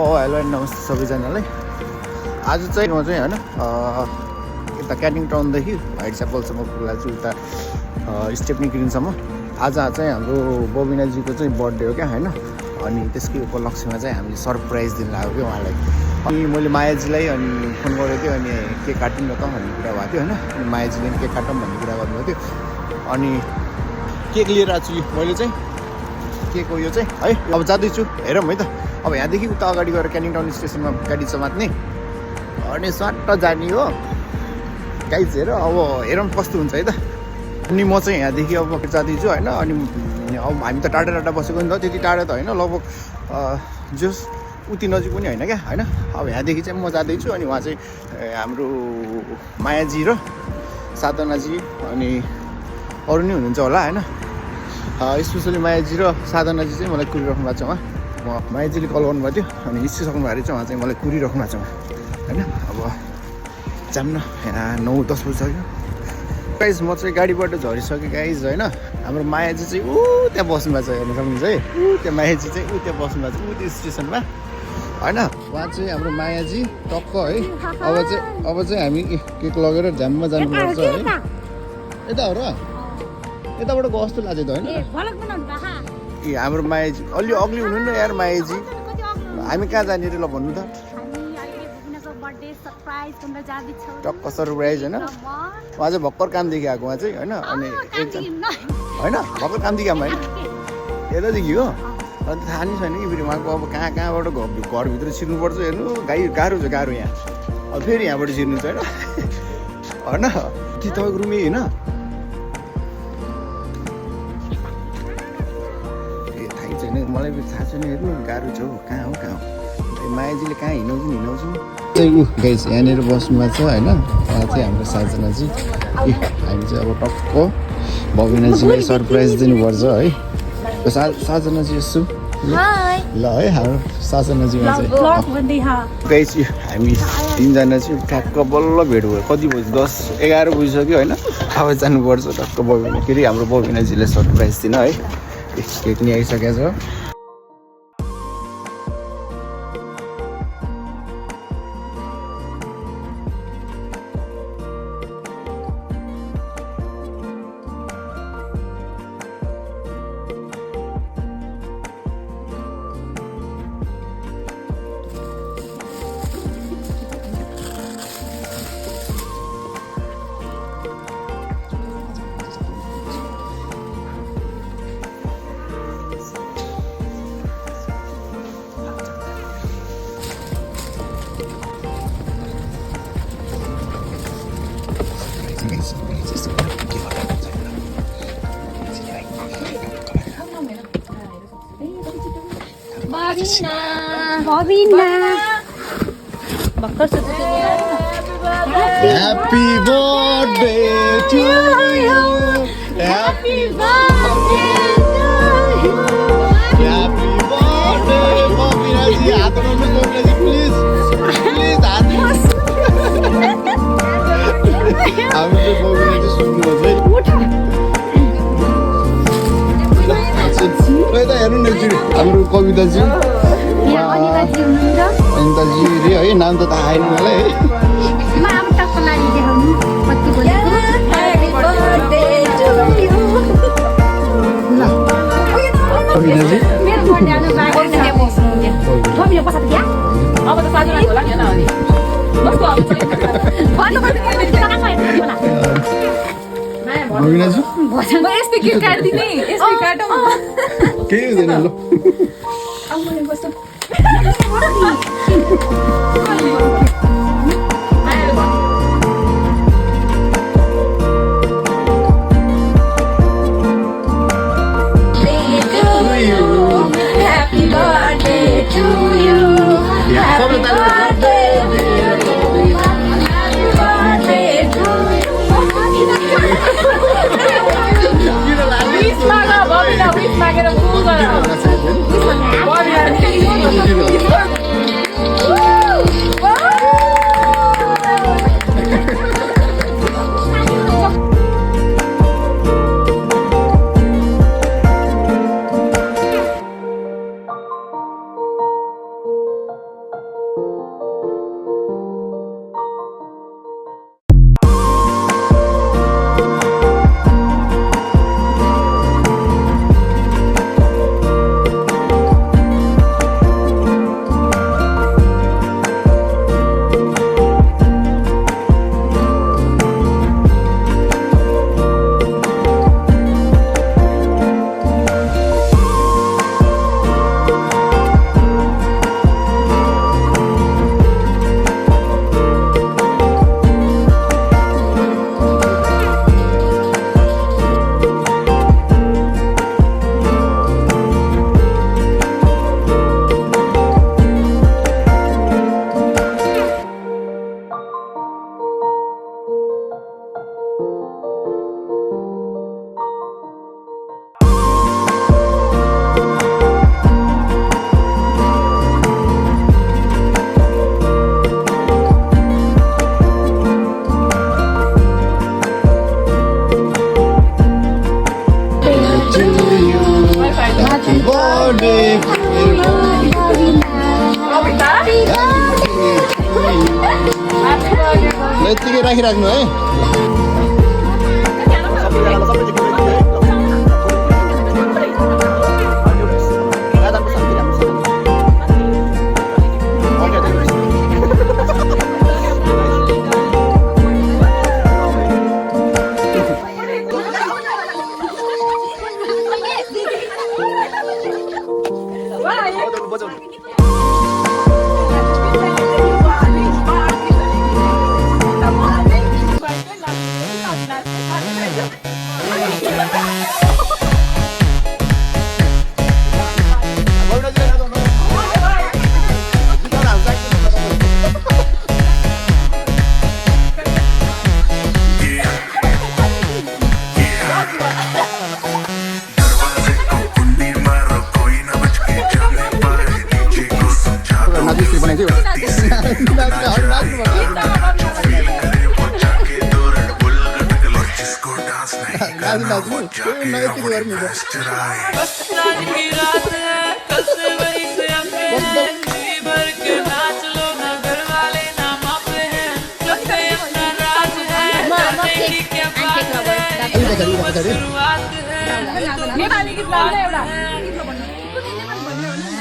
Hello and नमस्ते सबैजनालाई। आज चाहिँ म चाहिँ होइन यता क्यानिङ टाउनदेखि हाइट च्यापलसम्म पुग्ला छु, उता स्टेपनी ग्रिनसम्म। आज चाहिँ हाम्रो बबिनाजीको चाहिँ बर्थडे हो क्या होइन। अनि त्यसकै उपलक्ष्यमा चाहिँ हामीले सरप्राइज दिन लाग्यो क्या उहाँलाई। अनि मैले मायाजीलाई अनि फोन गरेको थिएँ, अनि केक काटौँ न त भन्ने कुरा भएको थियो होइन। अनि मायाजीले पनि केक काटौँ भन्ने कुरा गर्नुभएको थियो। अनि केक लिएर आएको छु मैले चाहिँ, केको यो चाहिँ है। अब जाँदैछु, हेरौँ है त। अब यहाँदेखि उता अगाडि गएर क्यानिङ टाउन स्टेसनमा गाडी समात्ने अनि सट्ट जाने हो गाइज। हेर अब हेरौँ कस्तो हुन्छ है त। अनि म चाहिँ यहाँदेखि अब जाँदैछु होइन। अनि अब हामी त टाढा टाढा बसेको नि त, त्यति टाढा त होइन, लगभग जस उति नजिक पनि होइन क्या होइन। अब यहाँदेखि चाहिँ म जाँदैछु। अनि उहाँ चाहिँ हाम्रो मायाजी र साधनाजी अनि अरू नै हुनुहुन्छ होला होइन। स्पेसली मायाजी र साधनाजी चाहिँ मलाई कुरिराख्नु भएको छ उहाँ। मायाजीले कल गर्नुभएको थियो, अनि निस्किसक्नु भएको छ उहाँ चाहिँ मलाई कुरिराख्नु भएको छ होइन। अब जाऊँ न, यहाँ 9-10 बजिसक्यो गाइज। म चाहिँ गाडीबाट झरिसकेँ गाइज होइन। हाम्रो मायाजी चाहिँ त्यहाँ बस्नु भएको छ, हेर्नु सक्नुहुन्छ है। त्यहाँ मायाजी चाहिँ त्यहाँ बस्नु भएको छ, त्यो स्टेसनमा होइन। उहाँ चाहिँ हाम्रो मायाजी टक्क है। अब चाहिँ हामी केक लगेर झ्याममा जानुपर्छ है। यता हो र, यताबाट गयो जस्तो लाग्यो त होइन। ए हाम्रो मायाजी अलि अग्ली हुनु न यार मायाजी। हामी कहाँ जाने रे ल भन्नु त। टक्क सरप्राइज होइन। उहाँ चाहिँ भर्खर कामदेखि आएको उहाँ चाहिँ होइन। अनि होइन भर्खर कामदेखि आमा होइन, यतादेखि हो। अन्त थाहा नै छैन कि फेरि उहाँको अब कहाँबाट घरभित्र छिर्नुपर्छ हेर्नु। गाह्रो छ गाह्रो यहाँ। अब फेरि यहाँबाट छिर्नु छ होइन। कि तपाईँको रुमै होइन। मलाई पनि थाहा छैन हेर्नु, गाह्रो छ हौ। कहाँ हो मायाजीले कहाँ हिँडाउँछु चाहिँ ऊ गाइस यहाँनिर बस्नु भएको छ होइन। उहाँ चाहिँ हाम्रो साधनाजी। हामी चाहिँ अब टक्क बबिनाजीलाई सरप्राइज दिनुपर्छ है। साधनाजी यसो ल है, हाम्रो साधनाजीमा चाहिँ गाइस हामी तिनजना चाहिँ ठ्याक्क बल्ल भेट भयो। कति बजी 10-11 बजिसक्यो होइन। अब जानुपर्छ टक्क बबिना, के अरे हाम्रो बबिनाजीलाई सरप्राइज दिन है। केक नि आइसकेको छ। Happy birthday to you. Happy birthday to you. Happy birthday बबिनाजी। हात उठाउनु बबिनाजी प्लिज प्लिज हात। हामी चाहिँ बबिनाजी सुन्नुहोस् है। यता हेर्नु न एकचोटि हाम्रो कविताजी अनिताजी रे है। नाम त थाहा छैन मलाई है। केही हुँदैन ल। Happy birthday to you. Happy birthday to you. Happy birthday to you. यतिकै राखिराख्नु है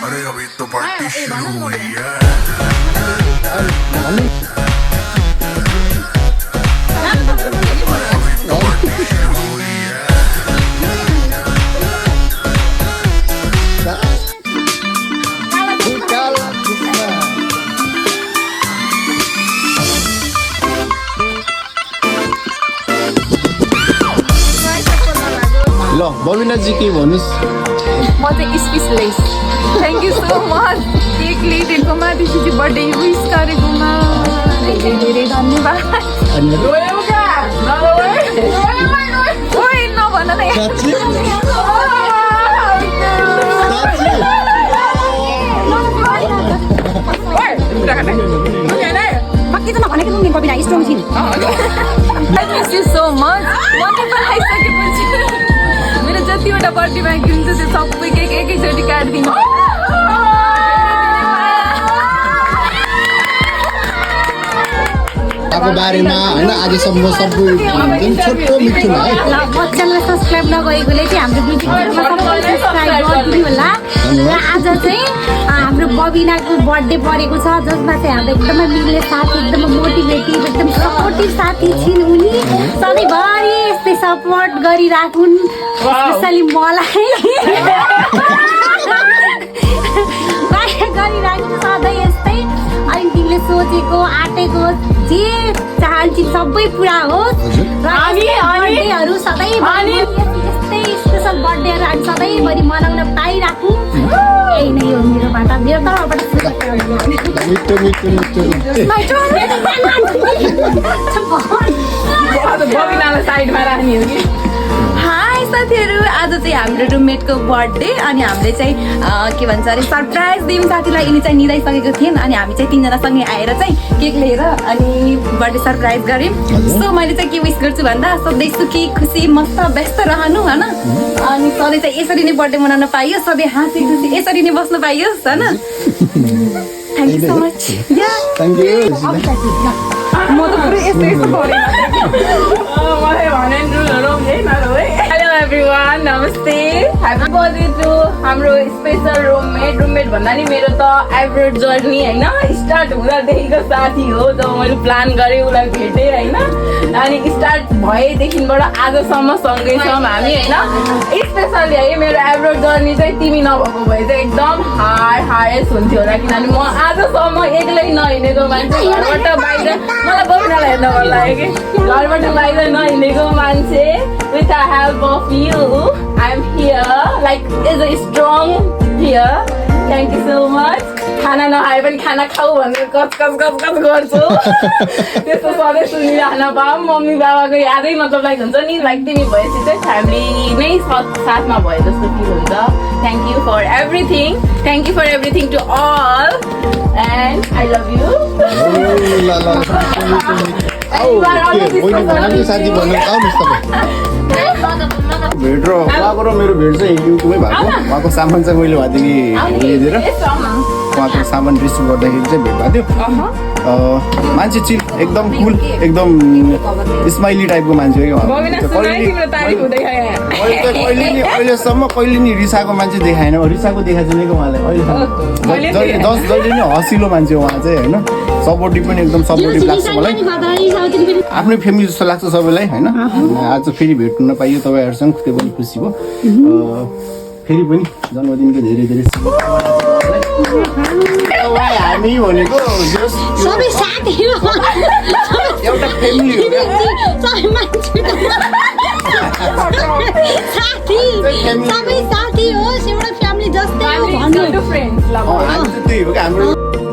अरे अभी तो पार्टी शुरू हुई है ल बबिनाजी के भन्नुहोस् म चाहिँ speechless thank you so much cake ल्याइदिएकोमा त्यसपछि बर्थडे विस गरेकोमा धेरै धेरै धन्यवाद ओइ नभन न बाँकी त नभनेको लुङ्गे बबिना स्ट्रङ छिन् थ्याङ्क यू सो मच म नेपाल आइसकेपछि मेरो जतिवटा बर्थडेमा किन्छ त्यो सबै केक एकैचोटि काटिदिनु को बारेमा हैन आजसम्म सबै छोटो मिठो है ल च्यानललाई सब्स्क्राइब नगरेकोले चाहिँ हाम्रो भिडियोमा सब्स्क्राइब गरिदिनु होला र आज चाहिँ हाम्रो बबिनाको बर्थडे परेको छ जसमा चाहिँ हाम्रो एकदमै मिल्ने साथी एकदमै मोटिभेटिभ एकदम सपोर्टिभ साथी छिन् उनी सधैँभरि यस्तै सपोर्ट गरिराखुन् स्पेसली मलाई गरिराख्नु सधैँ यस्तै अनि तिमीले सोचेको आँटेको जे चाहन्छन् सबै पुरा होस् र बर्थडेहरू सधैँभरि यस्तै स्पेसल बर्थडेहरू हामी सधैँभरि मनाउन पाइराखौँ यही नै हो मेरो तर्फबाट मिठो मिठो बबिनालाई साइडमा राख्ने हो कि हाई साथीहरू आज चाहिँ हाम्रो रुममेटको बर्थडे अनि हामीले चाहिँ के भन्छ अरे सरप्राइज दियौँ साथीलाई यिनी चाहिँ निदाइसकेको थियौँ अनि हामी चाहिँ तिनजनासँगै आएर चाहिँ केक लिएर अनि बर्थडे सरप्राइज गऱ्यौँ सो मैले चाहिँ के विस गर्छु भन्दा सधैँ सुखी खुसी मस्त व्यस्त रहनु होइन अनि सधैँ चाहिँ यसरी नै बर्थडे मनाउन पाइयोस् सधैँ हाँसी खुसी यसरी नै बस्नु पाइयोस् होइन thank you so much thank you म त पुरै यस्तो यस्तो मलाई भने रुलहरू हेलो एभ्रिवान नमस्ते ह्याप्पी बर्थडे टु हाम्रो स्पेसल रुममेट भन्दा नि मेरो त एभरेज जर्नी होइन स्टार्ट हुँदादेखिको साथी हो जब मैले प्लान गरेँ उसलाई भेटेँ होइन अनि स्टार्ट भएदेखिबाट आजसम्म सँगै छौँ हामी होइन स्पेसली है मेरो एभरेज जर्नी चाहिँ तिमी नभएको भए चाहिँ एकदम हार्डेस्ट हुन्थ्यो होला किनभने म आजसम्म एक्लै नहिँडेको मान्छे घरबाट बाहिर मलाई बबिनालाई हेर्न मन लाग्यो कि घरबाट बाहिर नहिँडेको मान्छे with the help of you I am here like is a strong here thank you so much खाना नखाए पनि खाना खाऊ भनेर कच गर्छु त्यस्तो सधैँ सुनिरहन पाऊँ मम्मी बाबाको यादै मतलब लाइक हुन्छ नि लाइक तिमी भएपछि चाहिँ फ्यामिली नै साथमा भए जस्तो फिल हुन्छ thank you for everything to all and I love you भेट र उहाँको र मेरो भेट चाहिँ युट्युबमै भएको उहाँको सामान चाहिँ मैले भएदेखि लिइदिएर उहाँको सामान रिसिभ गर्दाखेरि चाहिँ भेट भएको थियो मान्छे चिल एकदम कुल एकदम स्माइली टाइपको मान्छे हो कि अहिलेसम्म कहिले नि रिसाको मान्छे देखाएन रिसाको देखाएको छैन कि उहाँलाई जहिले नि हँसिलो मान्छे हो उहाँ चाहिँ होइन सपोर्टिभ पनि एकदम सपोर्टिभ लाग्छ मलाई आफ्नै फ्यामिली जस्तो लाग्छ सबैलाई होइन आज फेरि भेट्नु नपाइयो तपाईँहरूसँग त्यो पनि खुसी भयो फेरि पनि जन्मदिनको धेरै धेरै हामी भनेको सबै साथी हो एउटा फ्यामिली हो सबै साथी हो एउटा फ्यामिली जस्तै हो फ्रेन्ड्स त्यही हो क्या हाम्रो